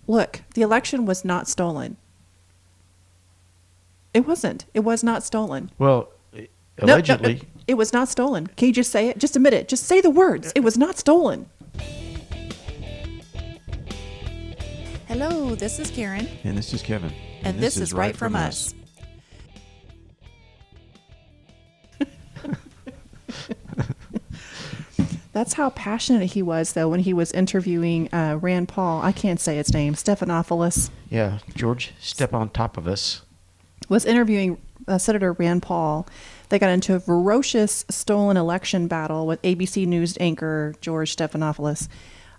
Look, the election was not stolen. It wasn't. It was not stolen. Well, allegedly. No, it was not stolen. Can you just say it? Just admit it. Just say the words. It was not stolen. Hello, this is Karen. And this is Kevin. And this is Right From Us. That's how passionate he was, though, when he was interviewing Rand Paul. I can't say his name. Stephanopolus. Yeah, George Stephanopolus was interviewing Senator Rand Paul. They got into a ferocious stolen election battle with ABC News anchor George Stephanopolus.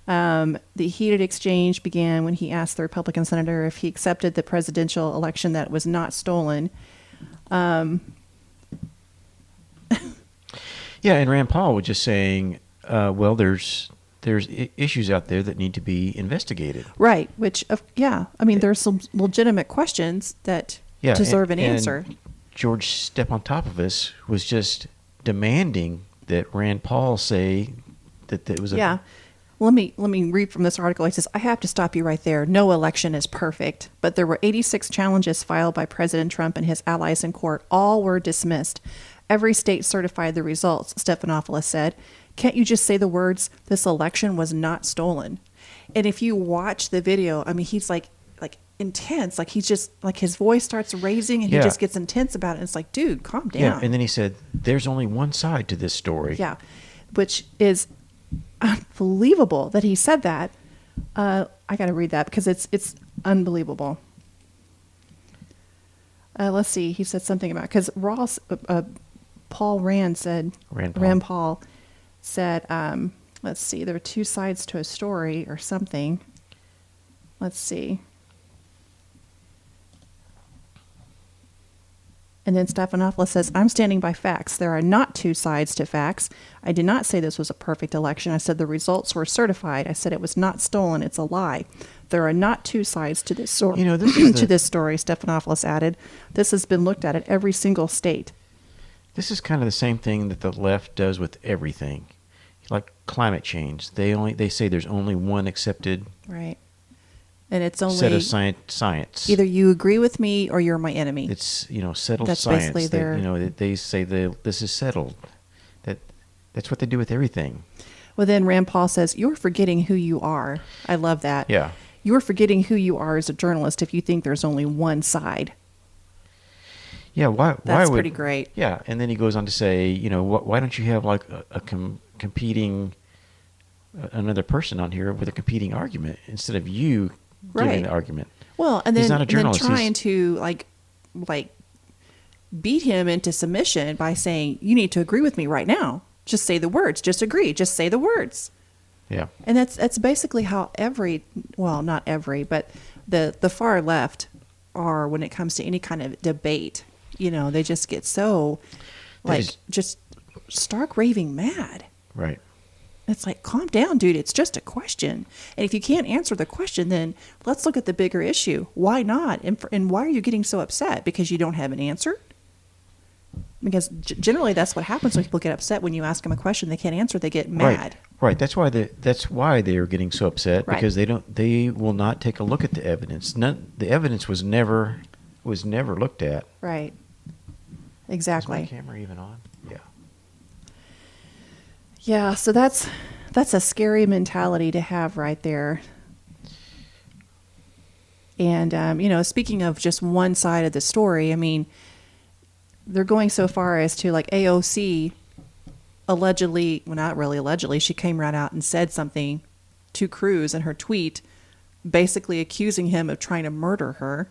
The heated exchange began when he asked the Republican senator if he accepted the presidential election that was not stolen. Yeah, and Rand Paul was just saying, well, there's issues out there that need to be investigated. Right, which, I mean, there's some legitimate questions that deserve an answer. George Stephanopolus was just demanding that Rand Paul say that it was a... Let me read from this article. It says, I have to stop you right there. No election is perfect, but there were 86 challenges filed by President Trump and his allies in court. All were dismissed. Every state certified the results, Stephanopoulos said. Can't you just say the words, this election was not stolen? And if you watch the video, I mean, he's like intense. Like he's just like his voice starts raising and he just gets intense about it. And it's like, dude, calm down. Yeah, and then he said, there's only one side to this story. Yeah, which is unbelievable that he said that. I got to read that because it's unbelievable. Let's see. He said something about because Rand Paul said, let's see, there are two sides to a story or something. Let's see. And then Stephanopoulos says, I'm standing by facts. There are not two sides to facts. I did not say this was a perfect election. I said the results were certified. I said it was not stolen. It's a lie. There are not two sides to this story. This story, Stephanopoulos added. This has been looked at every single state. This is kind of the same thing that the left does with everything. Like climate change. They say there's only one accepted and it's only set of science. Either you agree with me or you're my enemy. It's settled that's science. Basically they say this is settled. That's what they do with everything. Well, then Rand Paul says you're forgetting who you are. I love that. Yeah, you're forgetting who you are as a journalist if you think there's only one side. Yeah, That's pretty great. Yeah, and then he goes on to say, why don't you have like a competing another person on here with a competing argument instead of you giving the argument. Well, and then, he's not a journalist. And then trying to like beat him into submission by saying, you need to agree with me right now. Just say the words. Just agree. Just say the words. Yeah. And that's basically how not every, but the far left are when it comes to any kind of debate. They just get so just stark raving mad. Right. It's like, calm down, dude. It's just a question. And if you can't answer the question, then let's look at the bigger issue. Why not? And why are you getting so upset? Because you don't have an answer? Because generally that's what happens when people get upset. When you ask them a question they can't answer, they get mad. Right. That's why they are getting so upset because they will not take a look at the evidence. The evidence was never looked at. Right. Exactly. Is my camera even on? Yeah. Yeah, so that's a scary mentality to have right there. And, speaking of just one side of the story, I mean, they're going so far as to like AOC allegedly, well, not really allegedly, she came right out and said something to Cruz in her tweet, basically accusing him of trying to murder her.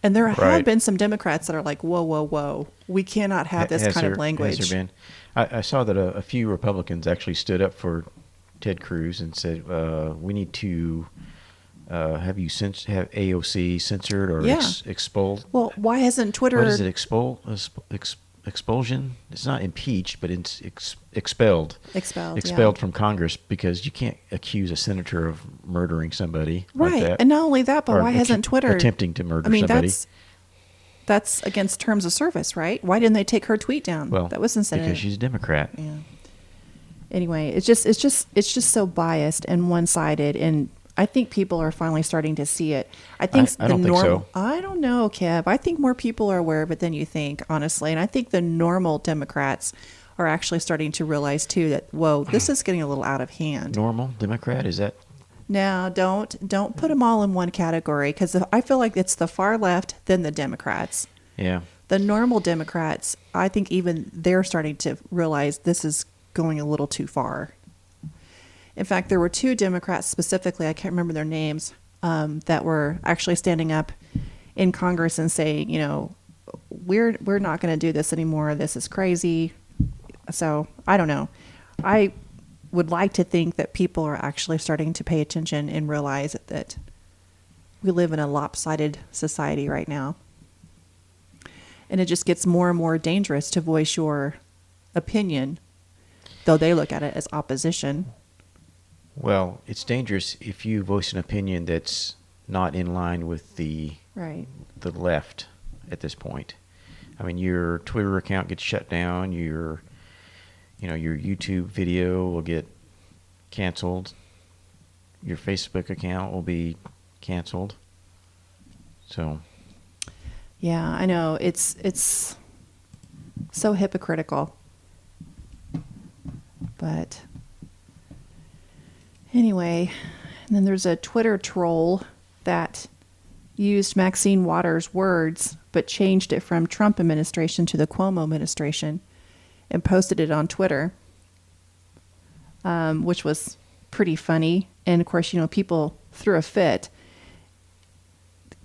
And there have been some Democrats that are like, whoa, whoa, whoa. We cannot have this kind of language. Has there been? I saw that a few Republicans actually stood up for Ted Cruz and said, we need to have AOC censored or expelled. Well, why hasn't Twitter... What is it, expulsion? It's not impeached, but it's expelled. Expelled from Congress because you can't accuse a senator of murdering somebody like that. And not only that, but why hasn't Twitter... Attempting to murder somebody. That's against terms of service, right? Why didn't they take her tweet down? Well, that was instead because she's a Democrat. Yeah. Anyway, it's just so biased and one-sided, and I think people are finally starting to see it. I think I don't think so. I don't know, Kev. I think more people are aware of it than you think, honestly. And I think the normal Democrats are actually starting to realize too that, whoa, this is getting a little out of hand. Normal Democrat, is that? Now, don't put them all in one category, because I feel like it's the far left, then the Democrats. Yeah. The normal Democrats, I think even they're starting to realize this is going a little too far. In fact, there were two Democrats specifically, I can't remember their names, that were actually standing up in Congress and saying, you know, we're not going to do this anymore. This is crazy. So I don't know. I would like to think that people are actually starting to pay attention and realize that we live in a lopsided society right now. And it just gets more and more dangerous to voice your opinion, though they look at it as opposition. Well, it's dangerous if you voice an opinion that's not in line with the left at this point. I mean, your Twitter account gets shut down, your YouTube video will get canceled, your Facebook account will be canceled. So yeah, I know. It's so hypocritical. But anyway, and then there's a Twitter troll that used Maxine Waters' words but changed it from Trump administration to the Cuomo administration and posted it on Twitter, which was pretty funny. And of course, people threw a fit.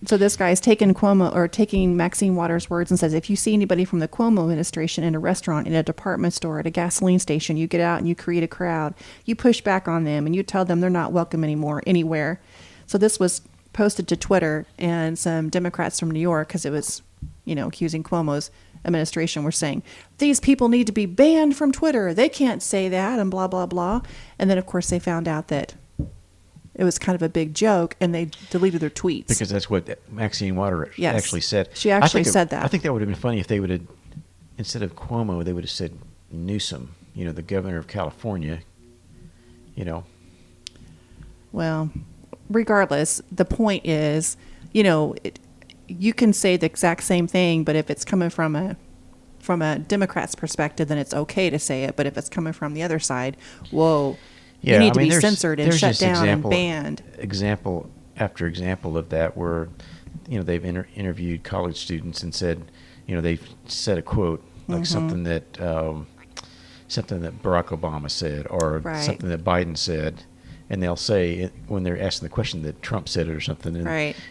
So this guy is taking Maxine Waters' words and says, if you see anybody from the Cuomo administration in a restaurant, in a department store, at a gasoline station, you get out and you create a crowd. You push back on them and you tell them they're not welcome anymore anywhere. So this was posted to Twitter, and some Democrats from New York, because it was, accusing Cuomo's administration, were saying, these people need to be banned from Twitter. They can't say that, and blah, blah, blah. And then, of course, they found out that it was kind of a big joke, and they deleted their tweets. Because that's what Maxine Waters actually said. She actually said that. I think that would have been funny if they would have, instead of Cuomo, they would have said Newsom, the governor of California, Well, regardless, the point is, you can say the exact same thing, but if it's coming from a Democrat's perspective, then it's okay to say it. But if it's coming from the other side, whoa. Yeah, you need to be censored and shut down and banned. Example after example of that, where they've interviewed college students and said, they've said a quote like something that Barack Obama said, or something that Biden said, and they'll say when they're asking the question that Trump said it or something,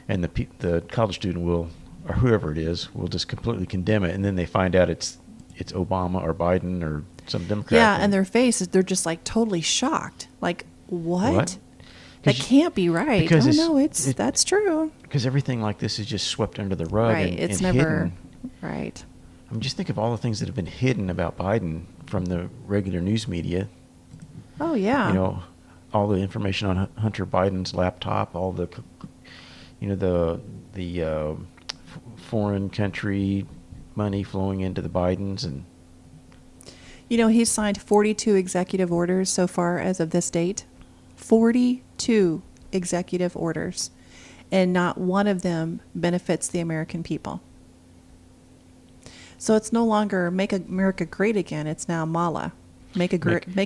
and the college student will, or whoever it is, will just completely condemn it, and then they find out it's Obama or Biden or some Democrat. Yeah, and their faces, they're just like totally shocked. Like, what? That can't be right. Because that's true. Because everything like this is just swept under the rug it's and never hidden. Right. I mean, just think of all the things that have been hidden about Biden from the regular news media. Oh yeah. All the information on Hunter Biden's laptop, all the foreign country money flowing into the Bidens, and he's signed 42 executive orders so far as of this date. 42 executive orders, and not one of them benefits the American people. So it's no longer Make America Great Again. It's now MALA. Make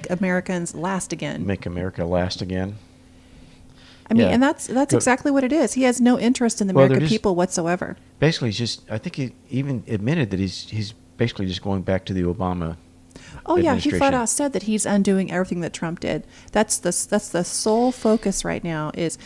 Americans last again. Make America last again. I mean, and that's exactly what it is. He has no interest in the American people whatsoever. Basically, I think he even admitted that he's basically just going back to the Obama. Oh yeah, he flat out said that he's undoing everything that Trump did. That's the sole focus right now is,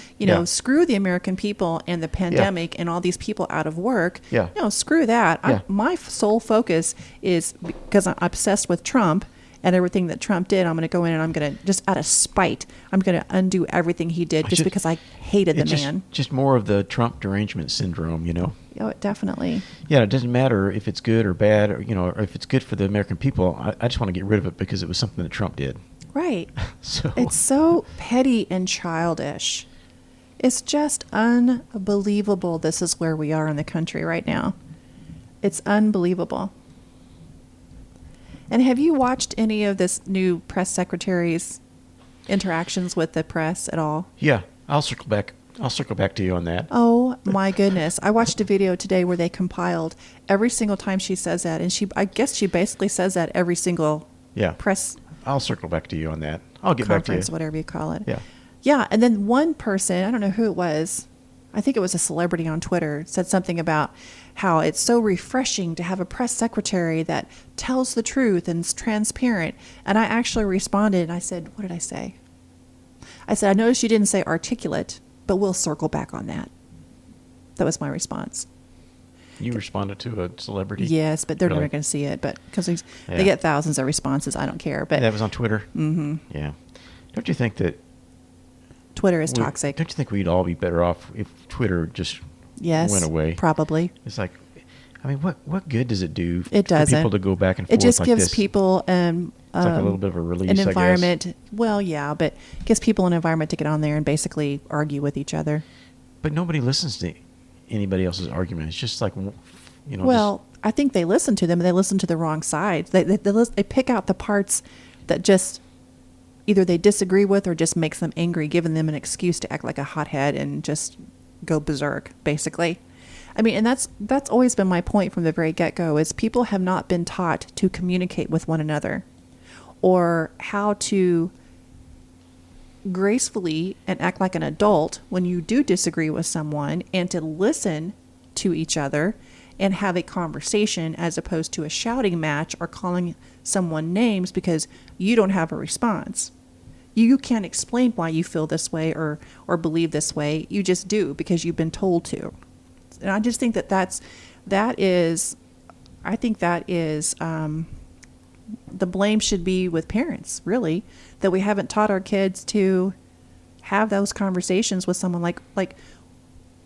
screw the American people and the pandemic and all these people out of work. Yeah. No, screw that. Yeah. My sole focus is, because I'm obsessed with Trump and everything that Trump did, I'm going to go in and I'm going to, just out of spite, I'm going to undo everything he did just because I hated the man. Just more of the Trump derangement syndrome, Oh, definitely. Yeah, it doesn't matter if it's good or bad, or or if it's good for the American people. I just want to get rid of it because it was something that Trump did. Right. It's so petty and childish. It's just unbelievable. This is where we are in the country right now. It's unbelievable. And have you watched any of this new press secretary's interactions with the press at all? Yeah, I'll circle back. I'll circle back to you on that. Oh my goodness. I watched a video today where they compiled every single time she says that. And I guess she basically says that every single press I'll circle back to you on that. I'll get back to you. conference, whatever you call it. Yeah. Yeah. And then one person, I don't know who it was, I think it was a celebrity on Twitter, said something about how it's so refreshing to have a press secretary that tells the truth and is transparent. And I actually responded and I said, what did I say? I said, I noticed you didn't say articulate, but we'll circle back on that. That was my response. You responded to a celebrity? Yes, but they're Really? never going to see it. But because they get thousands of responses, I don't care. But that was on Twitter? Mm-hmm. Yeah. Don't you think that Twitter is toxic? Don't you think we'd all be better off if Twitter just went away? Probably. It's like, I mean, what good does it do It for doesn't. people to go back and forth It just like gives this? people It's like a little bit of a release, an I guess. environment. Well, yeah, but it gives people an environment to get on there and basically argue with each other. But nobody listens to anybody else's argument. It's just like, Well, I think they listen to them, and they listen to the wrong sides. They pick out the parts that just either they disagree with or just makes them angry, giving them an excuse to act like a hothead and just go berserk, basically. I mean, and that's always been my point from the very get-go, is people have not been taught to communicate with one another or how to gracefully and act like an adult when you do disagree with someone, and to listen to each other and have a conversation as opposed to a shouting match or calling someone names because you don't have a response. You can't explain why you feel this way or believe this way. You just do because you've been told to. And I just think that is the blame should be with parents, really, that we haven't taught our kids to have those conversations with someone, like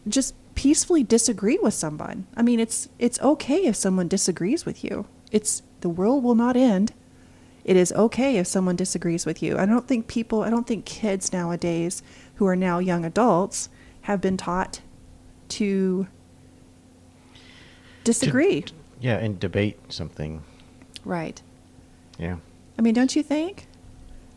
just peacefully disagree with someone. I mean, it's okay if someone disagrees with you. The world will not end. It is okay if someone disagrees with you. I don't think kids nowadays who are now young adults have been taught to disagree. And debate something. Right. Yeah. I mean, don't you think?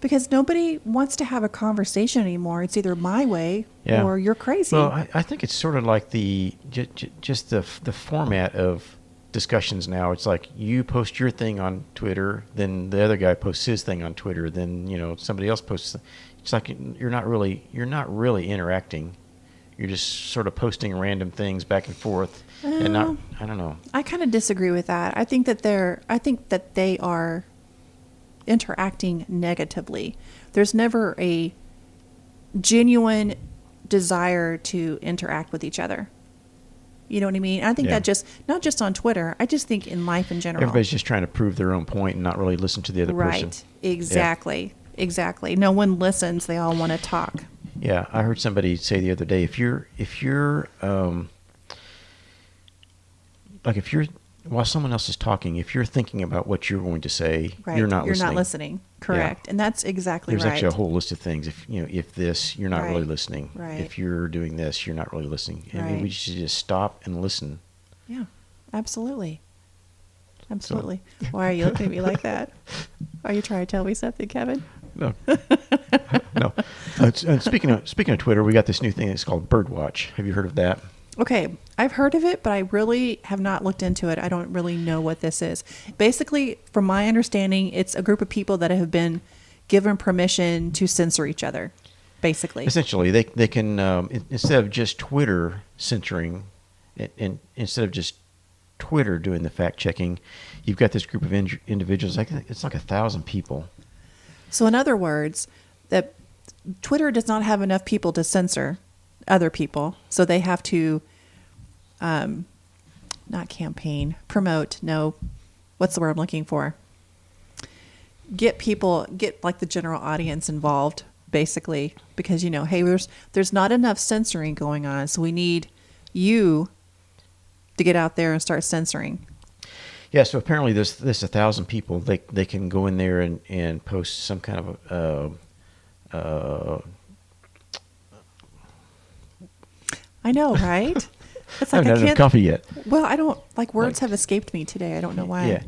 Because nobody wants to have a conversation anymore. It's either my way or you're crazy. Well, I think it's sort of like just the format of discussions now. It's like you post your thing on Twitter, then the other guy posts his thing on Twitter, then somebody else posts. It's like you're not really interacting. You're just sort of posting random things back and forth, and not. I don't know. I kind of disagree with that. I think that they are interacting negatively. There's never a genuine desire to interact with each other. You know what I mean? I think that just not just on Twitter. I just think in life in general. Everybody's just trying to prove their own point and not really listen to the other person. Right. Exactly. Yeah. Exactly. No one listens. They all want to talk. Yeah, I heard somebody say the other day, if you're while someone else is talking, if you're thinking about what you're going to say, right. You're not listening. Correct. Yeah. And that's exactly There's right. actually a whole list of things. If this, you're not really listening. Right. If you're doing this, you're not really listening. I mean, Right. we should just stop and listen. Yeah, absolutely. Absolutely. So. Why are you looking at me like that? Are you trying to tell me something, Kevin? No. No. Speaking of Twitter, we got this new thing that's called Birdwatch. Have you heard of that? Okay, I've heard of it, but I really have not looked into it. I don't really know what this is. Basically, from my understanding, it's a group of people that have been given permission to censor each other, basically. Essentially, they can, instead of just Twitter censoring, and instead of just Twitter doing the fact-checking, you've got this group of individuals, it's like 1,000 people. So in other words, that Twitter does not have enough people to censor other people, so they have to not campaign, promote, no, what's the word I'm looking for? Get like the general audience involved, basically, because, hey, there's not enough censoring going on, so we need you to get out there and start censoring. Yeah, so apparently this 1,000 people, they can go in there and post some kind of I know, right? It's like I haven't had enough coffee yet. Well, I don't words have escaped me today. I don't know why. Yeah,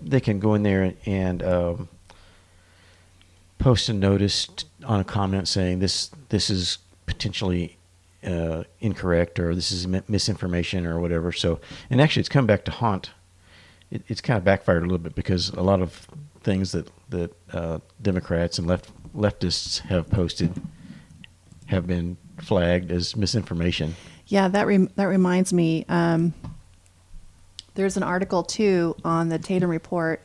they can go in there and post a notice on a comment saying this is potentially incorrect, or this is misinformation or whatever. So, and actually it's come back to haunt. It's kind of backfired a little bit, because a lot of things that Democrats and leftists have posted have been flagged as misinformation. Yeah, that reminds me. There's an article too on the Tatum Report.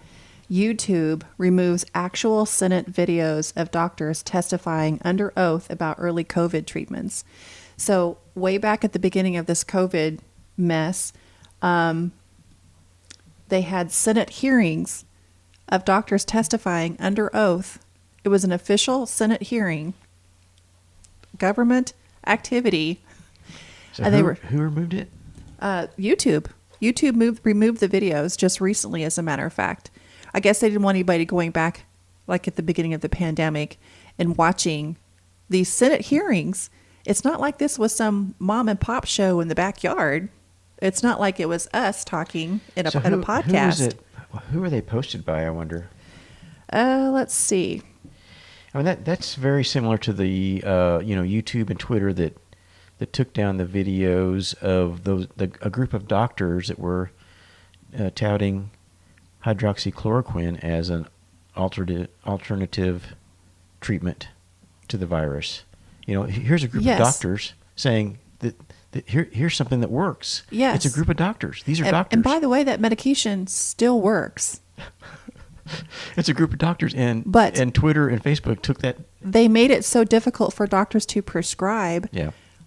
YouTube removes actual Senate videos of doctors testifying under oath about early COVID treatments. So way back at the beginning of this COVID mess, they had Senate hearings of doctors testifying under oath. It was an official Senate hearing, government activity. So and who removed it? YouTube. YouTube removed the videos just recently, as a matter of fact. I guess they didn't want anybody going back, like at the beginning of the pandemic, and watching these Senate hearings. It's not like this was some mom and pop show in the backyard. It's not like it was us talking in a podcast. Who are they posted by, I wonder? Let's see. I mean, that's very similar to the YouTube and Twitter that took down the videos of a group of doctors that were touting hydroxychloroquine as an alternative treatment to the virus. Here's a group of doctors saying that here's something that works. Yes. It's a group of doctors. These are doctors. And by the way, that medication still works. It's a group of doctors, and Twitter and Facebook took that. They made it so difficult for doctors to prescribe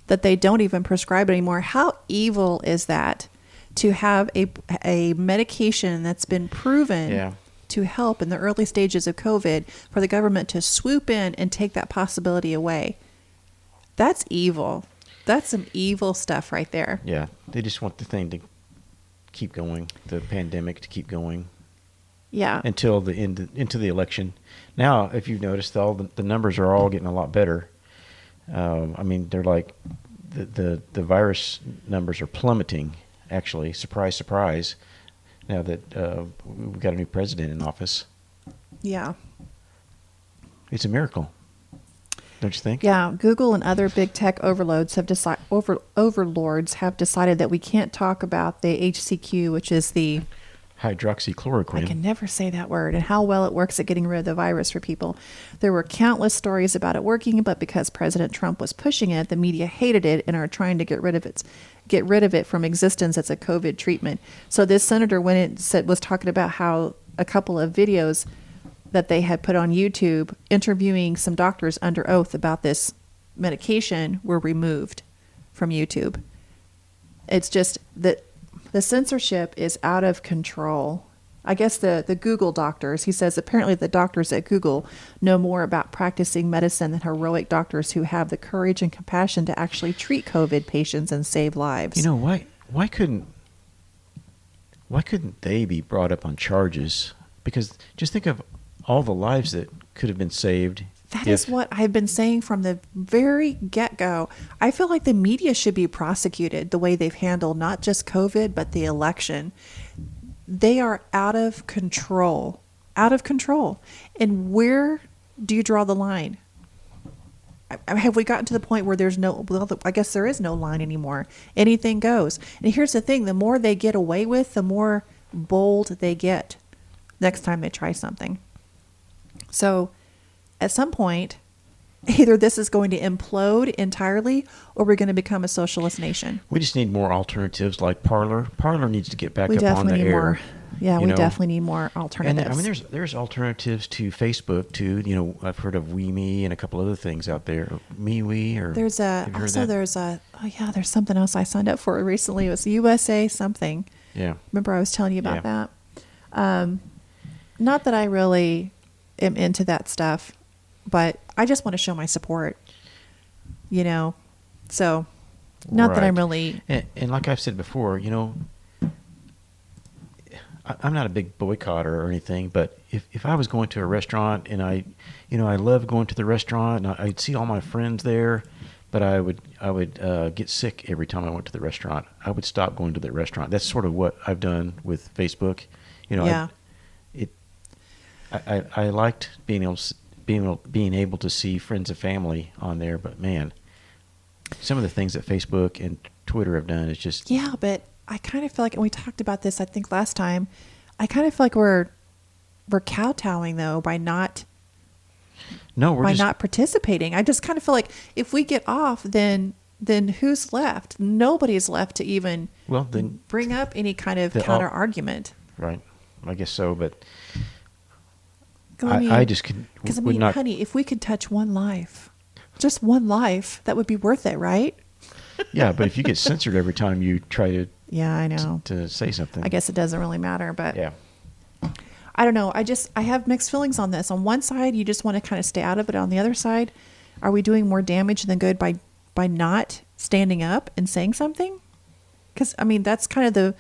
that they don't even prescribe it anymore. How evil is that, to have a medication that's been proven to help in the early stages of COVID, for the government to swoop in and take that possibility away? That's evil. That's some evil stuff right there. Yeah, they just want the thing to keep going, the pandemic to keep going. Yeah. Until the end, into the election. Now, if you've noticed, all the numbers are all getting a lot better. I mean, they're like the virus numbers are plummeting. Actually, surprise, surprise. Now that we've got a new president in office. Yeah. It's a miracle. Don't you think? Yeah, Google and other big tech overlords have decided that we can't talk about the HCQ, which is the hydroxychloroquine. I can never say that word, and how well it works at getting rid of the virus for people. There were countless stories about it working, but because President Trump was pushing it, the media hated it and are trying to get rid of it from existence as a COVID treatment. So this senator, when it was talking about how a couple of videos that they had put on YouTube interviewing some doctors under oath about this medication were removed from YouTube. It's just that the censorship is out of control. I guess the Google doctors, he says apparently the doctors at Google know more about practicing medicine than heroic doctors who have the courage and compassion to actually treat COVID patients and save lives. Why couldn't they be brought up on charges? Because just think of all the lives that could have been saved. That is what I've been saying from the very get-go. I feel like the media should be prosecuted the way they've handled not just COVID, but the election. They are out of control. Out of control. And where do you draw the line? Have we gotten to the point where I guess there is no line anymore. Anything goes. And here's the thing. The more they get away with, the more bold they get next time they try something. So at some point, either this is going to implode entirely or we're going to become a socialist nation. We just need more alternatives like Parler. Parler needs to get back up on the definitely need air. More. Yeah, we definitely need more alternatives. And I mean, there's alternatives to Facebook too. I've heard of WeMe and a couple other things out there. MeWe or there's something else I signed up for recently. It was USA something. Yeah. Remember I was telling you about that? Not that I really am into that stuff, but I just want to show my support, so not that I'm really. And like I've said before, I'm not a big boycotter or anything, but if I was going to a restaurant and I love going to the restaurant and I'd see all my friends there, but I would get sick every time I went to the restaurant. I would stop going to the restaurant. That's sort of what I've done with Facebook. I liked being able to see friends and family on there, but man, some of the things that Facebook and Twitter have done is just Yeah, but I kind of feel like, and we talked about this, I think last time, I kind of feel like we're kowtowing though by not participating. I just kind of feel like if we get off, then who's left? Nobody's left to even then bring up any kind of counter argument. Right. I guess so, but I just could. Because honey, if we could touch one life, just one life, that would be worth it, right? Yeah, but if you get censored every time you try to, yeah, I know, to say something, I guess it doesn't really matter. But yeah, I don't know. I have mixed feelings on this. On one side, you just want to kind of stay out of it. On the other side, are we doing more damage than good by not standing up and saying something? Because I mean, that's kind of the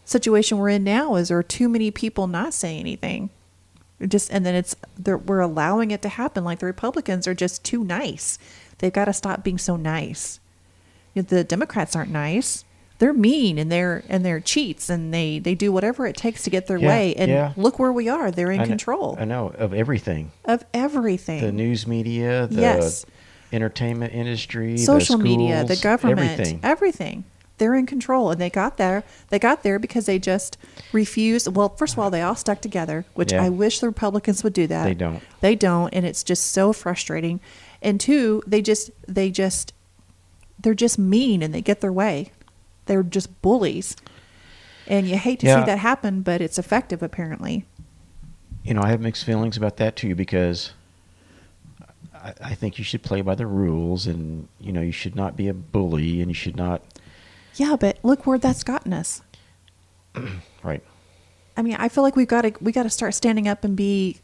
situation we're in now. Is there are too many people not saying anything? And then we're allowing it to happen. Like the Republicans are just too nice. They've got to stop being so nice. The Democrats aren't nice. They're mean and they're cheats and they do whatever it takes to get their way. And look where we are. They're in control. I know of everything. Of everything. The news media, the entertainment industry, social the schools, media, the government, everything. They're in control, and they got there. They got there because they just refused. Well, first of all, they all stuck together, which I wish the Republicans would do that. They don't, and it's just so frustrating. And two, they're just mean, and they get their way. They're just bullies, and you hate to see that happen, but it's effective apparently. I have mixed feelings about that too, because I think you should play by the rules, and you should not be a bully, and you should not. Yeah, but look where that's gotten us. Right. I mean, I feel like we got to start standing up and be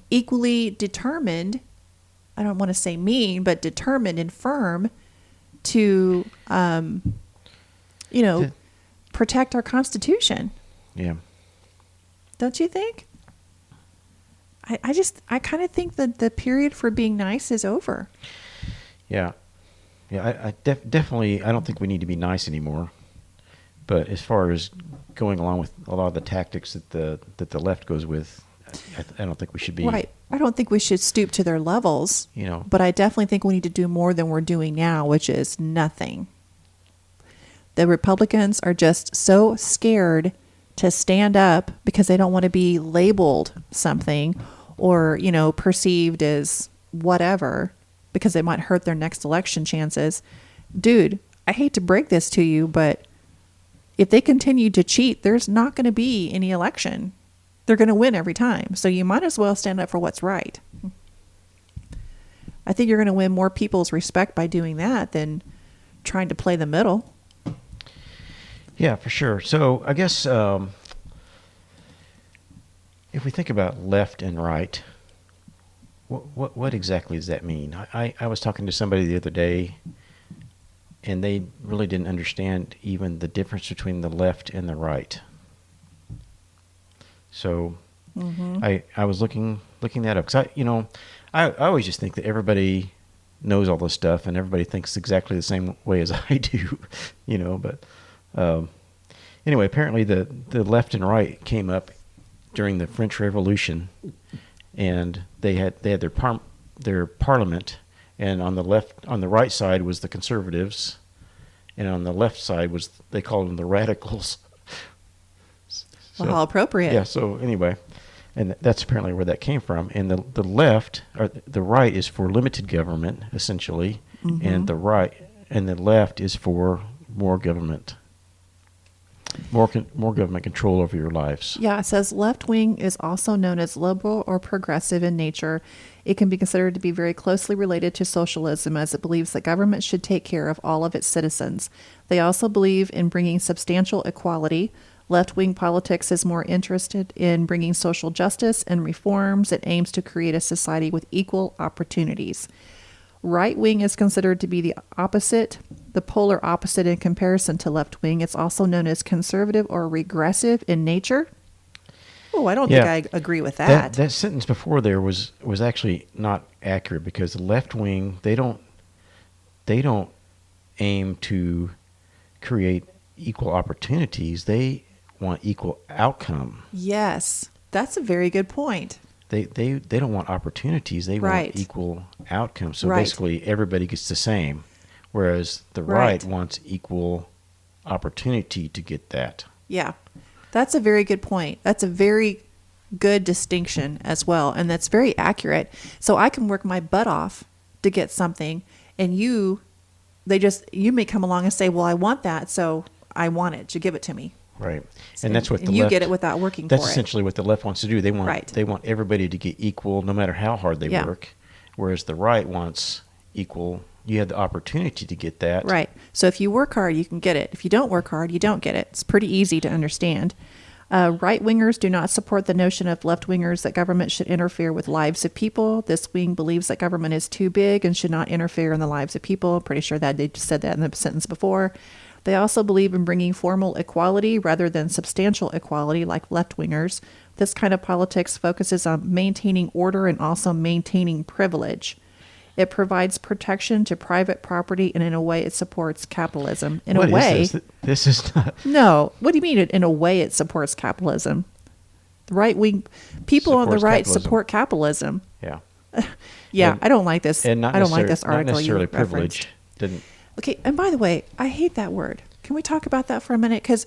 equally determined. I don't want to say mean, but determined and firm to, protect our Constitution. Yeah. Don't you think? I kind of think that the period for being nice is over. Yeah. Yeah, I definitely, I don't think we need to be nice anymore. But as far as going along with a lot of the tactics that the left goes with, I don't think we should be. Right. I don't think we should stoop to their levels. But I definitely think we need to do more than we're doing now, which is nothing. The Republicans are just so scared to stand up because they don't want to be labeled something or, perceived as whatever, because it might hurt their next election chances. Dude, I hate to break this to you, but if they continue to cheat, there's not going to be any election. They're going to win every time. So you might as well stand up for what's right. I think you're going to win more people's respect by doing that than trying to play the middle. Yeah, for sure. So I guess if we think about left and right, what exactly does that mean? I was talking to somebody the other day, and they really didn't understand even the difference between the left and the right. So I was looking that up, because I always just think that everybody knows all this stuff and everybody thinks exactly the same way as I do, But anyway, apparently the left and right came up during the French Revolution. And they had their parliament, and on the right side was the conservatives, and on the left side they called them the radicals. Well, how appropriate. Yeah. So anyway, and that's apparently where that came from. And the left, or the right, is for limited government essentially, and the left is for more government. More government control over your lives. Yeah, it says left wing is also known as liberal or progressive in nature. It can be considered to be very closely related to socialism, as it believes that government should take care of all of its citizens. They also believe in bringing substantial equality. Left-wing politics is more interested in bringing social justice and reforms. It aims to create a society with equal opportunities. Right wing is considered to be the polar opposite in comparison to left wing. It's also known as conservative or regressive in nature. Oh, I don't think I agree with that. That sentence before there was actually not accurate, because the left wing, they don't aim to create equal opportunities. They want equal outcome. Yes, that's a very good point. They don't want opportunities. They want equal outcomes. So basically, everybody gets the same, whereas the Right. right wants equal opportunity to get that. Yeah. That's a very good point. That's a very good distinction as well. And that's very accurate. So I can work my butt off to get something, and you may come along and say, well, I want that, so I want it. You give it to me. Right. And that's what the you left, get it without working that's for it. essentially what the left wants to do. They want Right. they want everybody to get equal no matter how hard they Yeah. work, whereas the right wants equal. You have the opportunity to get that. Right. So if you work hard, you can get it. If you don't work hard, you don't get it. It's pretty easy to understand. Right-wingers do not support the notion of left-wingers that government should interfere with lives of people. This wing believes that government is too big and should not interfere in the lives of people. I'm pretty sure that they just said that in the sentence before. They also believe in bringing formal equality rather than substantial equality like left-wingers. This kind of politics focuses on maintaining order and also maintaining privilege. It provides protection to private property, and in a way it supports capitalism. In What a is way, this? This is not no. What do you mean? In a way, it supports capitalism. The right wing people on the Supports right capitalism. support capitalism. yeah. Yeah, And- I don't like this. And not I don't like necessar- this not article necessarily you privilege. referenced. Didn't Okay, and by the way, I hate that word. Can we talk about that for a minute? Because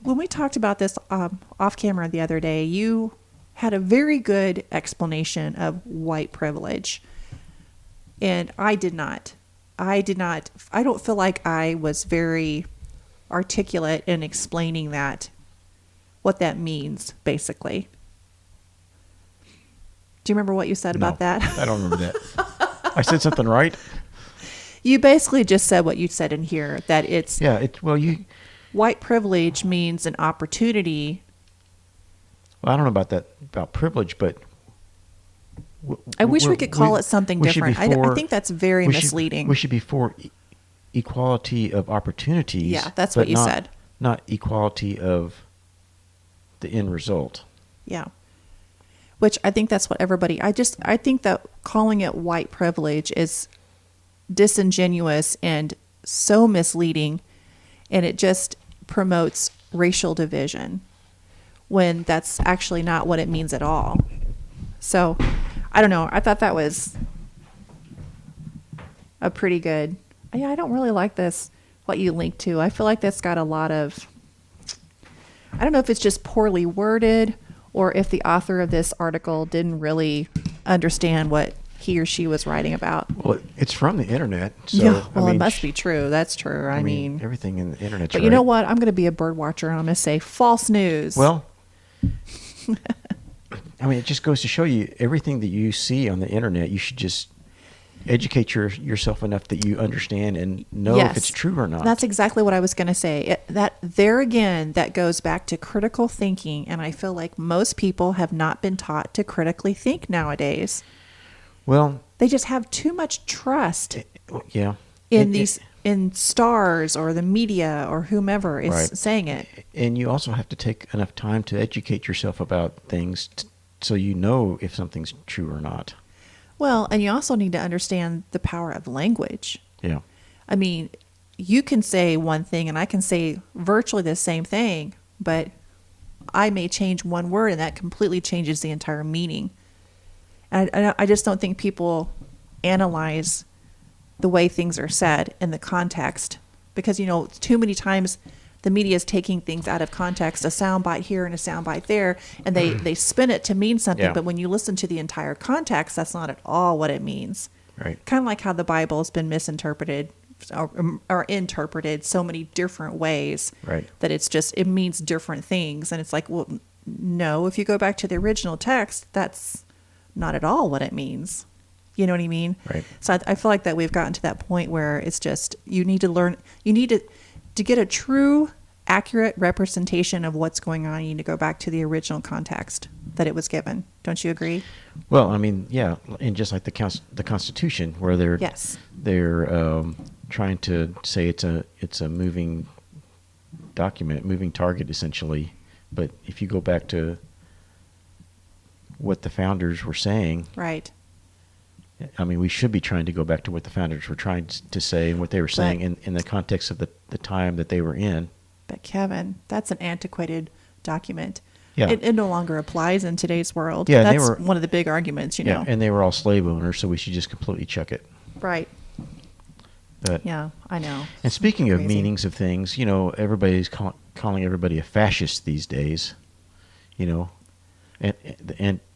when we talked about this off camera the other day, you had a very good explanation of white privilege. And I did not. I don't feel like I was very articulate in explaining that, what that means, basically. Do you remember what you said about that? I don't remember that. I said something right? You basically just said what you said in here, that it's Yeah. white privilege means an opportunity. Well, I don't know about privilege, but I wish we could call it something we should be different. I for- think that's very we should- misleading. We should be for equality of opportunities. Yeah, that's but what you not- said. Not equality of the end result. Yeah. Which I think that's what everybody, I think that calling it white privilege is disingenuous and so misleading, and it just promotes racial division when that's actually not what it means at all. So, I don't know. I thought that was a pretty good, yeah, I don't really like this, what you linked to. I feel like that's got a lot of, I don't know if it's just poorly worded or if the author of this article didn't really understand what he or she was writing about. Well, it's from the internet. So, Yeah, well, I mean, it must be true. That's true. I mean, everything in the internet's but right. you know what? I'm going to be a bird watcher, and I'm going to say false news. Well, I mean, it just goes to show you everything that you see on the internet, you should just educate yourself enough that you understand and know if it's true or not. That's exactly what I was going to say. That goes back to critical thinking, and I feel like most people have not been taught to critically think nowadays. Well, They just have too much trust yeah. in stars or the media or whomever is Right. saying it. And you also have to take enough time to educate yourself about things so you know if something's true or not. Well, and you also need to understand the power of language. Yeah. I mean, you can say one thing and I can say virtually the same thing, but I may change one word and that completely changes the entire meaning. And I just don't think people analyze the way things are said in the context, because, too many times the media is taking things out of context, a soundbite here and a soundbite there, and they spin it to mean something. Yeah. But when you listen to the entire context, that's not at all what it means. Right. Kind of like how the Bible has been misinterpreted or interpreted so many different ways. Right. That it means different things. And it's like, well, no, if you go back to the original text, that's not at all what it means. You know what I mean? Right. So I feel like that we've gotten to that point where it's just, you need to get a true, accurate representation of what's going on. You need to go back to the original context that it was given. Don't you agree? Well, I mean, yeah, and just like the Constitution, where they're Yes. they're trying to say it's a moving document, moving target, essentially. But if you go back to what the founders were saying, Right. I mean, we should be trying to go back to what the founders were trying to say and what they were saying in the context of the time that they were in. But Kevin, that's an antiquated document. Yeah. It no longer applies in today's world. Yeah, That's they were- one of the big arguments, Yeah, and they were all slave owners, so we should just completely chuck it. Right. But Yeah, I know. And speaking of Crazy. meanings of things, everybody's calling everybody a fascist these days. And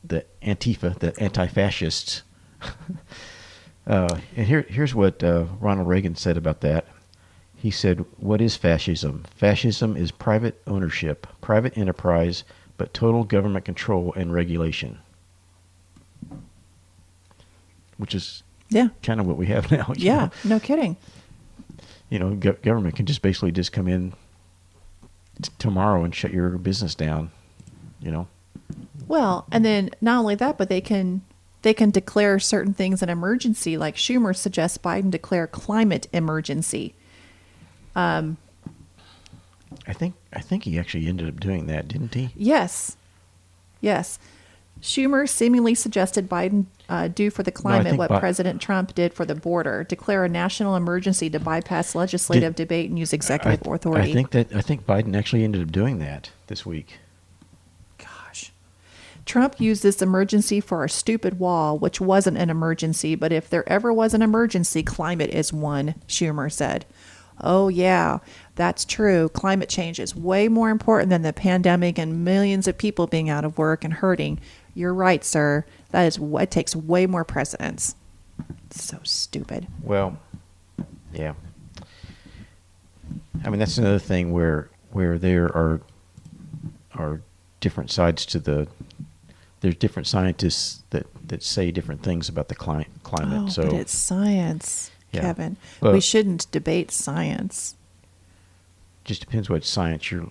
the Antifa, the anti-fascists. And here's what Ronald Reagan said about that. He said, "What is fascism? Fascism is private ownership, private enterprise, but total government control and regulation." Which is kind of what we have now. Yeah, no kidding. Government can basically just come in tomorrow and shut your business down. Well, and then not only that, but they can declare certain things an emergency. Like Schumer suggests Biden declare climate emergency. I think he actually ended up doing that, didn't he? Yes. Schumer seemingly suggested Biden do for the climate what President Trump did for the border: declare a national emergency to bypass legislative debate and use executive authority. I think Biden actually ended up doing that this week. Gosh. Trump used this emergency for a stupid wall, which wasn't an emergency, but if there ever was an emergency, climate is one, Schumer said. Oh, yeah, that's true. Climate change is way more important than the pandemic and millions of people being out of work and hurting. You're right, sir. It takes way more precedence. So stupid. Well, yeah. I mean, that's another thing where there are different sides to there's different scientists that say different things about the climate. Oh, So but it's science, yeah. Kevin. Well, we shouldn't debate science. Just depends what scientist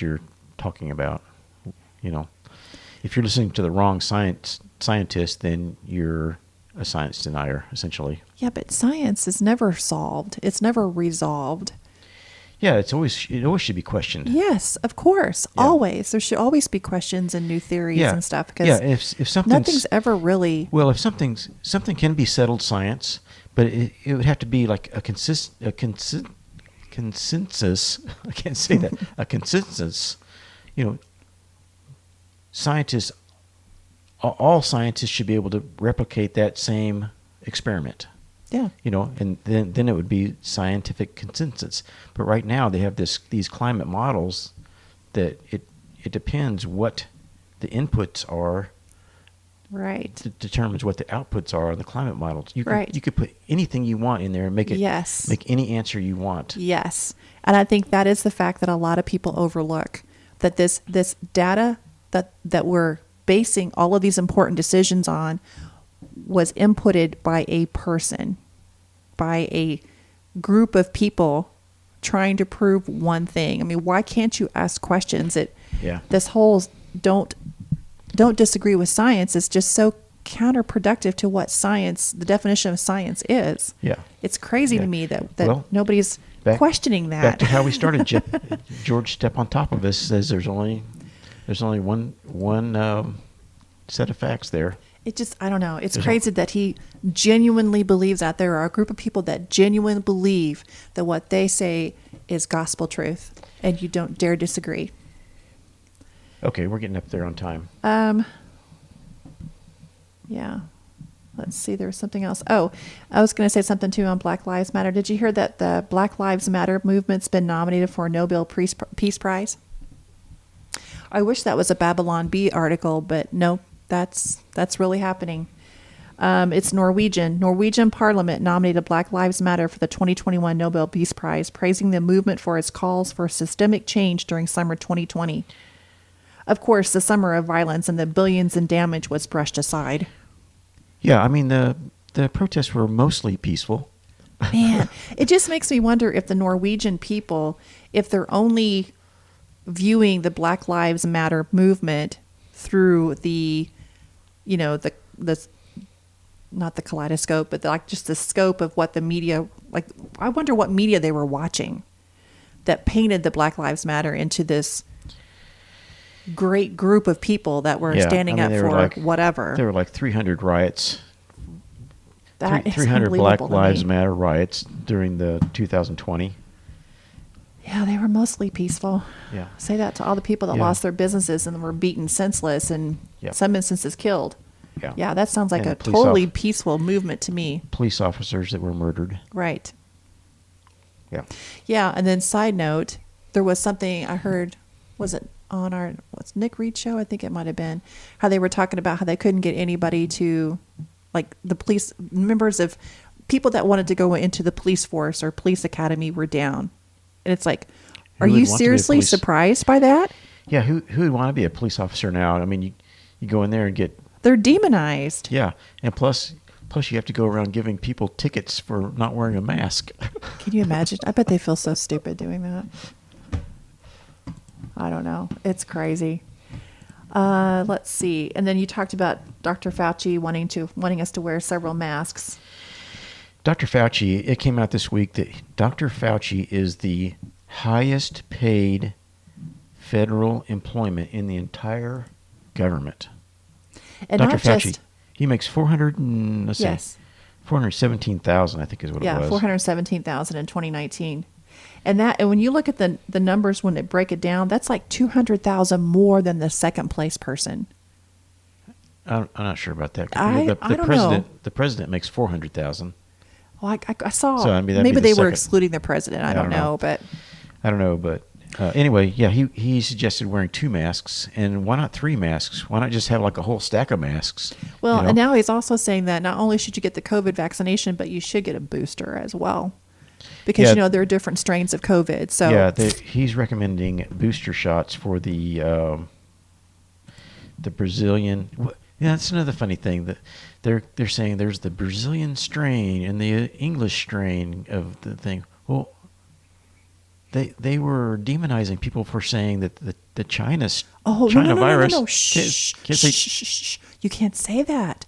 you're talking about. If you're listening to the wrong scientist, then you're a science denier, essentially. Yeah, but science is never solved. It's never resolved. Yeah, it always should be questioned. Yes, of course. Yeah. Always. There should always be questions and new theories and stuff. Because if something's, nothing's ever really... Well, if something can be settled science, but it would have to be like a consensus. I can't say that. A consensus. Scientists, all scientists should be able to replicate that same experiment. Yeah. And then it would be scientific consensus. But right now they have these climate models that it depends what the inputs are. Right. Determines what the outputs are on the climate models. You could put anything you want in there and make any answer you want. Yes. And I think that is the fact that a lot of people overlook, that this data that we're basing all of these important decisions on was inputted by a person, by a group of people trying to prove one thing. I mean, why can't you ask questions? This whole don't disagree with science is just so counterproductive to what science, the definition of science is. Yeah. It's crazy to me that nobody's questioning that. Back to how we started, George Stephanopolus says there's only one set of facts there. I don't know. It's crazy that he genuinely believes that. There are a group of people that genuinely believe that what they say is gospel truth, and you don't dare disagree. Okay, we're getting up there on time. Yeah. Let's see. There was something else. Oh, I was going to say something too on Black Lives Matter. Did you hear that the Black Lives Matter movement's been nominated for a Nobel Peace Prize? I wish that was a Babylon Bee article, but no, that's really happening. It's Norwegian. Norwegian Parliament nominated Black Lives Matter for the 2021 Nobel Peace Prize, praising the movement for its calls for systemic change during summer 2020. Of course, the summer of violence and the billions in damage was brushed aside. Yeah, I mean, the protests were mostly peaceful. Man, it just makes me wonder if the Norwegian people, if they're only viewing the Black Lives Matter movement through the not the kaleidoscope, but just the scope of what the media, I wonder what media they were watching that painted the Black Lives Matter into this great group of people that were standing up for whatever. There were like 300 riots. 300 Black Lives Matter riots during the 2020. Yeah, they were mostly peaceful. Yeah. Say that to all the people that lost their businesses and were beaten senseless and some instances killed. Yeah. Yeah, that sounds like And a police totally peaceful movement to me. Police officers that were murdered. Right. Yeah. Yeah, and then side note, there was something I heard, was it on our, what's Nick Reed show? I think it might have been, how they were talking about how they couldn't get anybody to, like the police, members of people that wanted to go into the police force or police academy were down. And it's like, are Who would you want to be a seriously police- surprised by that? Yeah, who would want to be a police officer now? I mean, you go in there and get... They're demonized. Yeah, and plus you have to go around giving people tickets for not wearing a mask. Can you imagine? I bet they feel so stupid doing that. I don't know. It's crazy. Let's see. And then you talked about Dr. Fauci wanting us to wear several masks. Dr. Fauci, it came out this week that Dr. Fauci is the highest paid federal employment in the entire government. And Dr. not Fauci, just, he makes 417,000, I think is what it was. 417,000 in 2019. And when you look at the numbers when they break it down, that's like 200,000 more than the second place person. I'm not sure about that. I don't know. The president makes 400,000. Well, I saw. So, I mean, that'd maybe be the they were second. excluding the president. I don't know, but I don't know, but anyway, yeah, he suggested wearing 2 masks, and why not 3 masks? Why not just have like a whole stack of masks? well, you know? and now he's also saying that not only should you get the COVID vaccination, but you should get a booster as well, because Yeah. there are different strains of COVID. So Yeah, he's recommending booster shots for the Brazilian. Yeah, that's another funny thing that they're saying there's the Brazilian strain and the English strain of the thing. Well, they were demonizing people for saying that the China virus. No. Shh. You can't say that.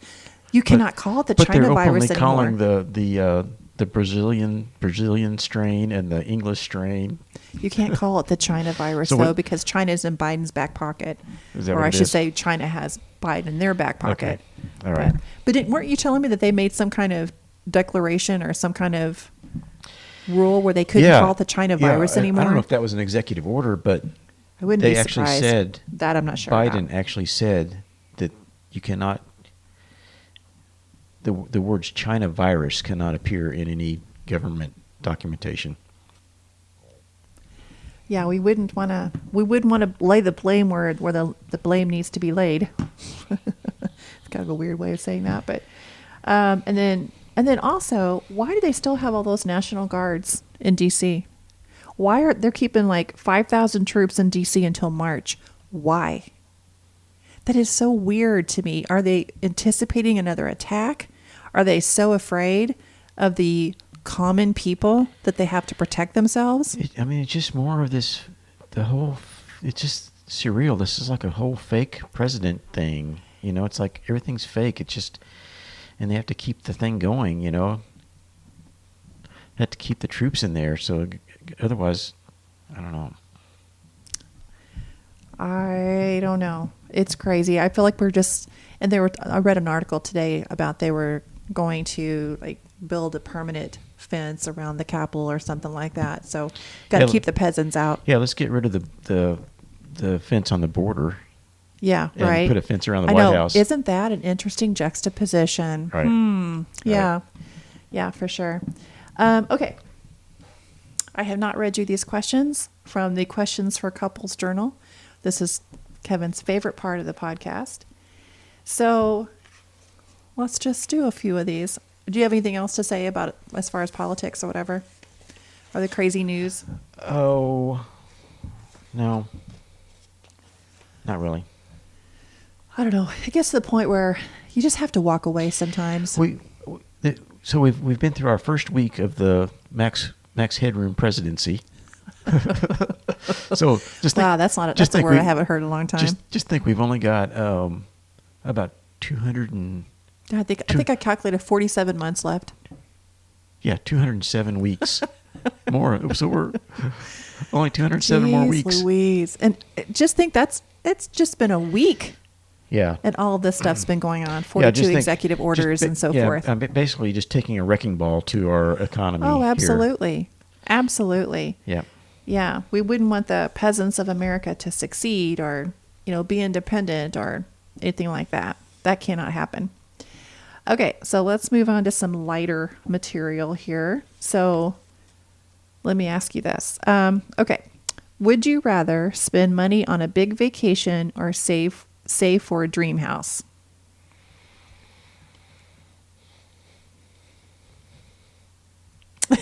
You cannot call it the but China they're virus openly anymore. calling the Brazilian strain and the English strain. You can't call it the China virus, So though, what- because China's in Biden's back pocket. Is that or what I it should is? say China has Biden in their back pocket. Okay. All right. But weren't you telling me that they made some kind of declaration or some kind of rule where they couldn't call it the China virus anymore? I don't know if that was an executive order, but I wouldn't they be actually surprised. said That I'm not sure Biden about. actually said that you cannot. The words China virus cannot appear in any government documentation. Yeah, we wouldn't want to lay the blame where the blame needs to be laid. It's kind of a weird way of saying that, but and then also, why do they still have all those National Guards in DC? Why are they're keeping like 5,000 troops in DC until March? Why? That is so weird to me. Are they anticipating another attack? Are they so afraid of the common people that they have to protect themselves? It's just more of this. It's just surreal. This is like a whole fake president thing. It's like everything's fake. It's just, and they have to keep the thing going. They have to keep the troops in there. So otherwise, I don't know. I don't know. It's crazy. I feel like we're just, and I read an article today about they were going to like build a permanent fence around the Capitol or something like that. So got to keep the peasants out. Yeah, let's get rid of the fence on the border. Yeah, and right. put a fence around the I White know. House. Isn't that an interesting juxtaposition? Right. Yeah. Right. Yeah, for sure. Okay. I have not read you these questions from the Questions for Couples Journal. This is Kevin's favorite part of the podcast. So let's just do a few of these. Do you have anything else to say about it as far as politics or whatever? Or the crazy news? Oh, no. Not really. I don't know. It gets to the point where you just have to walk away sometimes. So we've been through our first week of the Max Headroom presidency. So just think, wow, that's a word I haven't heard in a long time. Just think we've only got about 200 and I think I calculated 47 months left. 207 weeks more. So we're only 207 more weeks. Louise. And just think it's just been a week. Yeah. And all of this stuff's been going on. 42 executive orders and so forth. Basically just taking a wrecking ball to our economy. Oh, here. absolutely. Absolutely. Yeah. Yeah. We wouldn't want the peasants of America to succeed or, be independent or anything like that. that cannot happen. Okay, so let's move on to some lighter material here. So let me ask you this. Okay, would you rather spend money on a big vacation or save for a dream house?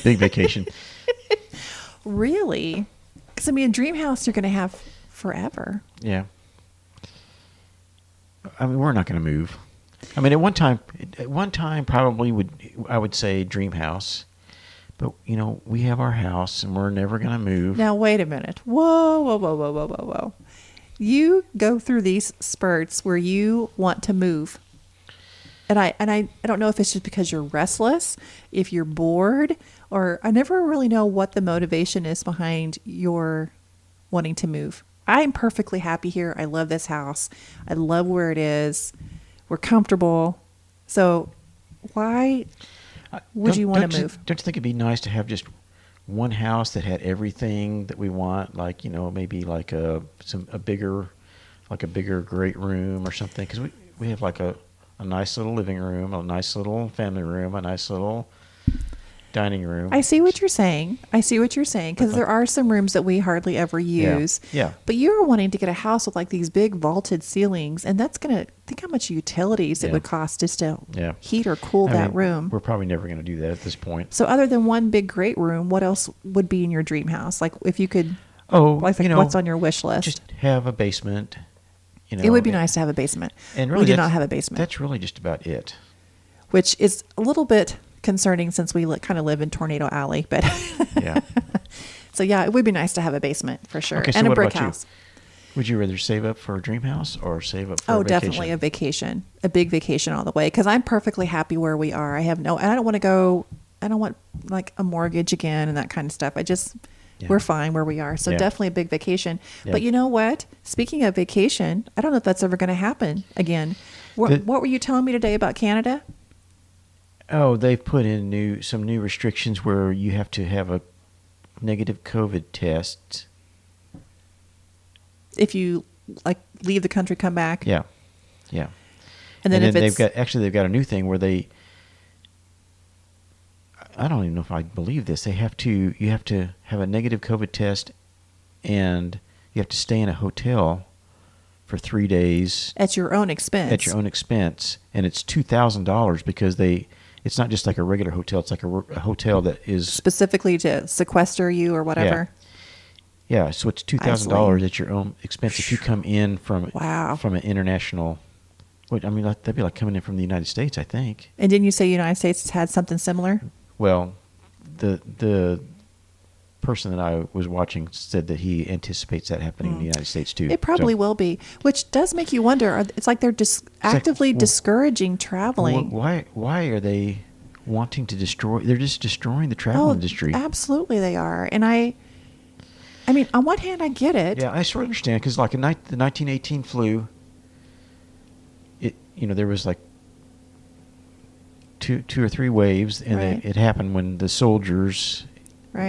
Big vacation. Really? Because I mean, a dream house you're going to have forever. Yeah. I mean, we're not going to move. I mean, at one time, probably I would say dream house, but you know, we have our house and we're never going to move. Now, wait a minute. Whoa. You go through these spurts where you want to move. And I don't know if it's just because you're restless, if you're bored, or I never really know what the motivation is behind your wanting to move. I'm perfectly happy here. I love this house. I love where it is. We're comfortable. So why would you want to move? Don't you think it'd be nice to have just one house that had everything that we want? Like, you know, maybe like a bigger great room or something. Because we have like a nice little living room, a nice little family room, a nice little dining room. I see what you're saying. Because there are some rooms that we hardly ever use. Yeah. But you're wanting to get a house with like these big vaulted ceilings, and that's going to think how much utilities it would cost just to heat or cool that room. We're probably never going to do that at this point. So other than one big great room, what else would be in your dream house? Like if you could, what's on your wish list? Just have a basement. You know, it would be nice to have a basement. And really we do not have a basement. That's really just about it. Which is a little bit concerning since we kind of live in Tornado Alley, but yeah. So yeah, it would be nice to have a basement for sure, Okay, so and a what brick about house. Would you rather save up for a dream house or save up for a vacation? Definitely a vacation, a big vacation all the way. Because I'm perfectly happy where we are. I don't want to go. I don't want like a mortgage again and that kind of stuff. We're fine where we are. So definitely a big vacation. Yeah. But you know what? Speaking of vacation, I don't know if that's ever going to happen again. What were you telling me today about Canada? Oh, they've put in some new restrictions where you have to have a negative COVID test if you like leave the country, come back. Yeah. And then they've got a new thing where I don't even know if I believe this. You have to have a negative COVID test, and you have to stay in a hotel for 3 days at your own expense. And it's $2,000 because it's not just like a regular hotel. It's like a hotel that is specifically to sequester you or whatever. Yeah. So it's $2,000 at your own expense if you come in from an international. I mean, that'd be like coming in from the United States, I think. And didn't you say the United States had something similar? Well, the person that I was watching said that he anticipates that happening in the United States too. It probably will be, which does make you wonder. It's like they're actively discouraging traveling. Why are they wanting to destroy? They're just destroying the travel industry. Absolutely, they are. And I mean, on one hand, I get it. Yeah, I sort of understand because like the 1918 flu, there was like two or three waves, and it happened when the soldiers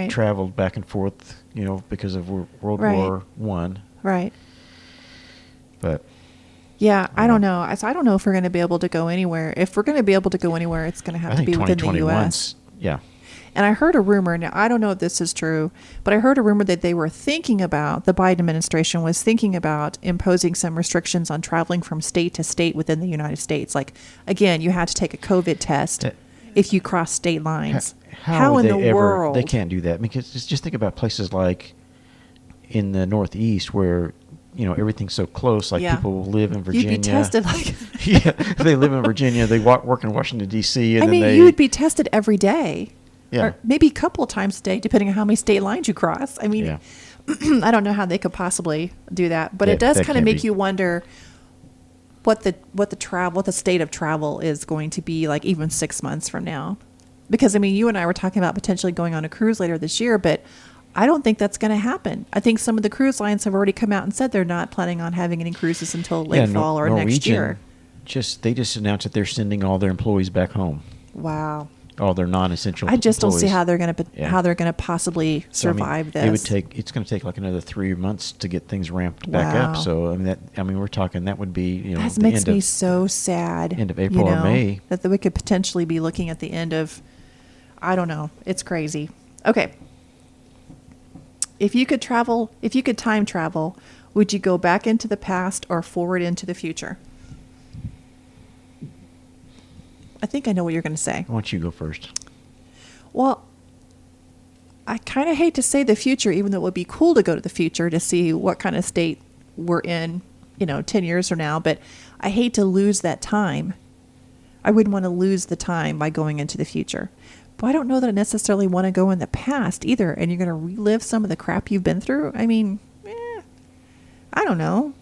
traveled back and forth, because of World War I. Right. But yeah, I don't know. I don't know if we're going to be able to go anywhere. If we're going to be able to go anywhere, it's going to have to be within the U.S. Yeah. And I heard a rumor, now I don't know if this is true, but I heard a rumor that they were thinking about, the Biden administration was thinking about imposing some restrictions on traveling from state to state within the United States. Like, again, you had to take a COVID test if you cross state lines. How in the world? They can't do that, because just think about places like in the Northeast where, everything's so close. Like people live in Virginia. You'd be tested like... Yeah, they live in Virginia. They work in Washington, D.C. You would be tested every day. Yeah. Or maybe a couple of times a day, depending on how many state lines you cross. I mean, I don't know how they could possibly do that, but it does kind of make you wonder what the state of travel is going to be like even 6 months from now. Because you and I were talking about potentially going on a cruise later this year, but I don't think that's going to happen. I think some of the cruise lines have already come out and said they're not planning on having any cruises until late fall or next year. They just announced that they're sending all their employees back home. Wow. all their non-essential. I just don't see employees. how they're going to Yeah. how they're going to possibly So, I mean, survive this. It's going to take like another 3 months to get things ramped back Wow. up. So we're talking that would be That the makes end me of so sad. end of April or May. That we could potentially be looking at the end of, I don't know. It's crazy. Okay. If you could time travel, would you go back into the past or forward into the future? I think I know what you're going to say. Why don't you go first? Well, I kind of hate to say the future, even though it would be cool to go to the future to see what kind of state we're in, 10 years from now. But I hate to lose that time. I wouldn't want to lose the time by going into the future. But I don't know that I necessarily want to go in the past either. And you're going to relive some of the crap you've been through. I mean, I don't know.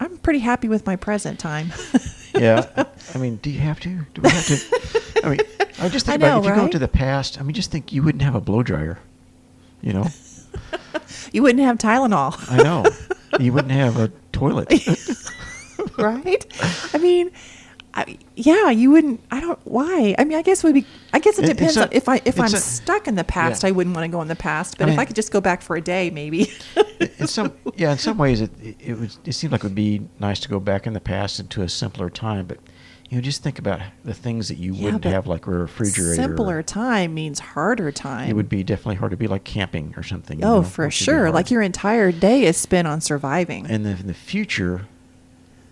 I'm pretty happy with my present time. Yeah. I mean, do you have to? Do we have to? I mean, I just think about if you go to the past, I mean, just think you wouldn't have a blow dryer, You wouldn't have Tylenol. I know. You wouldn't have a toilet. Right? I mean, you wouldn't. Why? I mean, I guess it depends on if I'm stuck in the past, yeah. I wouldn't want to go in the past. But if I could just go back for a day, maybe. in some ways, it seemed like it would be nice to go back in the past into a simpler time. But just think about the things that you wouldn't have, like a refrigerator. Simpler time means harder time. It would be definitely hard to be like camping or something. For sure. Like your entire day is spent on surviving. And in the future,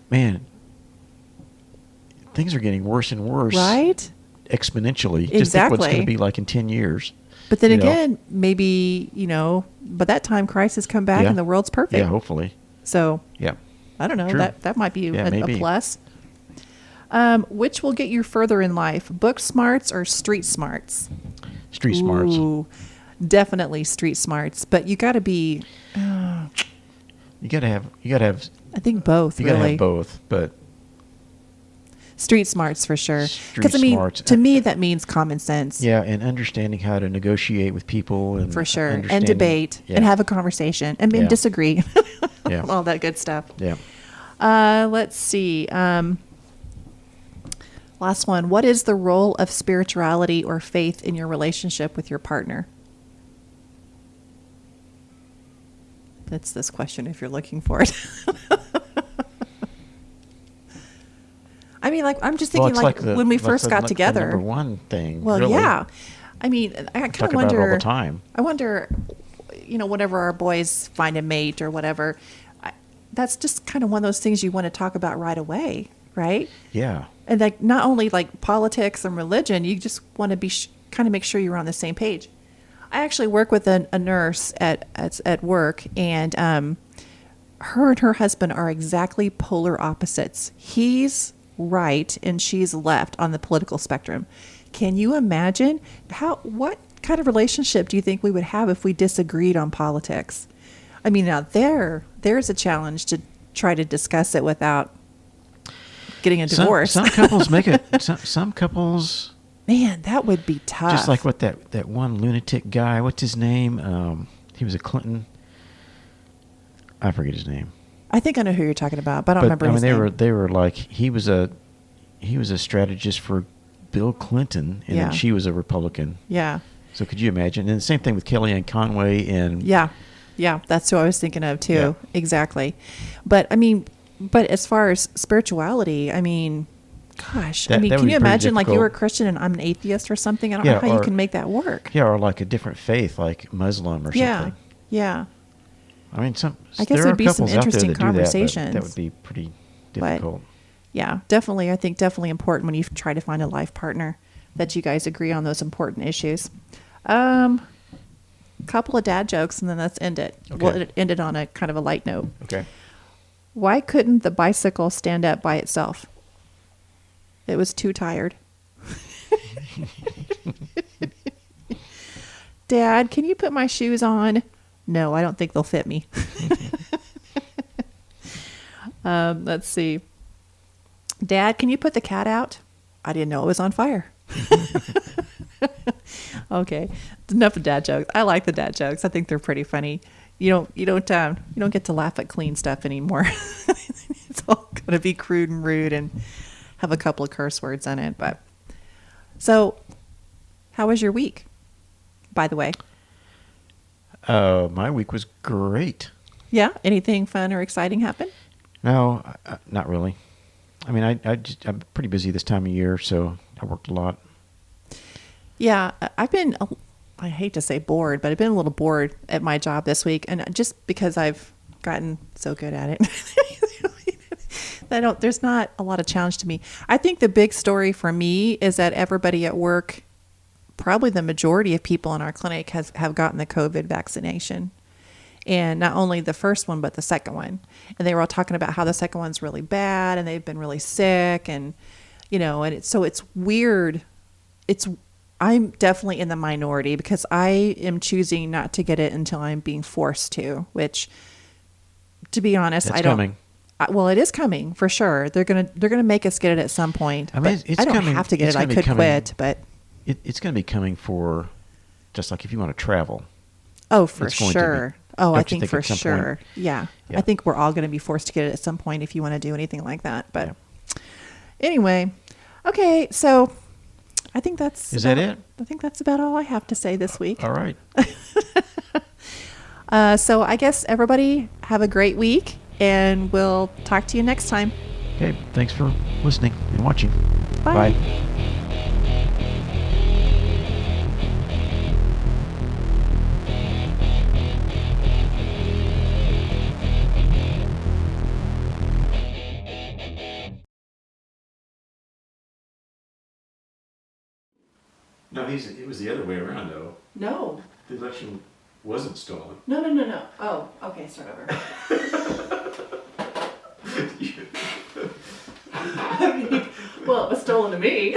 man, things are getting worse and worse. Right? Exponentially. Exactly. Just think what it's going to be like in 10 years. But then again, maybe, by that time crisis come back and the world's perfect. Yeah, hopefully. So, yeah. I don't know. True. That might be a maybe. plus. Which will get you further in life, book smarts or street smarts? Street smarts. Ooh, definitely street smarts. But you got to be. You got to have. I think both. You really. got to have both, but. Street smarts for sure. Street smarts. To me, that means common sense. Yeah, and understanding how to negotiate with people and for sure, and debate and have a conversation and disagree. Yeah, all that good stuff. Yeah. Let's see. Last one. What is the role of spirituality or faith in your relationship with your partner? That's this question if you're looking for it. I mean, I'm just thinking when we first got together. The number one thing. Well, really. Yeah. I mean, I kind of wonder. About it all the time. I wonder, whenever our boys find a mate or whatever, that's just kind of one of those things you want to talk about right away, right? Yeah. And not only politics and religion, you just want to be kind of make sure you're on the same page. I actually work with a nurse at work, and her and her husband are exactly polar opposites. He's right and she's left on the political spectrum. Can you imagine what kind of relationship do you think we would have if we disagreed on politics? I mean, now there's a challenge to try to discuss it without getting a divorce. Some couples make it. Some couples. Man, that would be tough. Just like what that one lunatic guy. What's his name? He was a Clinton. I forget his name. I think I know who you're talking about, but I don't remember his name. They were like he was a strategist for Bill Clinton, and then she was a Republican. Yeah. So could you imagine? And the same thing with Kellyanne Conway and. Yeah, that's who I was thinking of too. Yeah. Exactly. But as far as spirituality, I mean, gosh, can you imagine difficult. You were a Christian and I'm an atheist or something? I don't know how you can make that work. Yeah, or like a different faith, like Muslim or something. Yeah. I mean, I guess there'd be some interesting conversations. That would be pretty difficult. But, yeah, definitely. I think definitely important when you try to find a life partner that you guys agree on those important issues. Couple of dad jokes and then let's end it. Okay. Well, it ended on a kind of a light note. Okay. Why couldn't the bicycle stand up by itself? It was too tired. Dad, can you put my shoes on? No, I don't think they'll fit me. Let's see. Dad, can you put the cat out? I didn't know it was on fire. Okay, enough of dad jokes. I like the dad jokes. I think they're pretty funny. You don't get to laugh at clean stuff anymore. It's all going to be crude and rude and have a couple of curse words in it. But So, how was your week, by the way? My week was great. Yeah? Anything fun or exciting happen? No, not really. I mean, I'm pretty busy this time of year, so I worked a lot. Yeah, I've been, I hate to say bored, but I've been a little bored at my job this week. And just because I've gotten so good at it, there's not a lot of challenge to me. I think the big story for me is that everybody at work, probably the majority of people in our clinic have gotten the COVID vaccination. And not only the first one, but the second one. And they were all talking about how the second one's really bad and they've been really sick. And, and it's weird. I'm definitely in the minority because I am choosing not to get it until I'm being forced to, which, to be honest, That's I don't. coming. Well, it is coming for sure. They're gonna make us get it at some point. I mean, I don't coming, have to get it. I could quit, but it's going to be coming for just like if you want to travel. Oh, for It's going to sure. be. Oh, Don't I you think for at some sure. point? Yeah. Yeah. I think we're all going to be forced to get it at some point if you want to do anything like that. But Yeah. anyway, okay. So I think that's. Is that it? I think that's about all I have to say this week. All right. So I guess everybody have a great week, and we'll talk to you next time. Okay. Thanks for listening and watching. Bye. Bye. No, it was the other way around, though. No. The election wasn't stolen. No. Oh, okay. Start over. Well, it was stolen to me.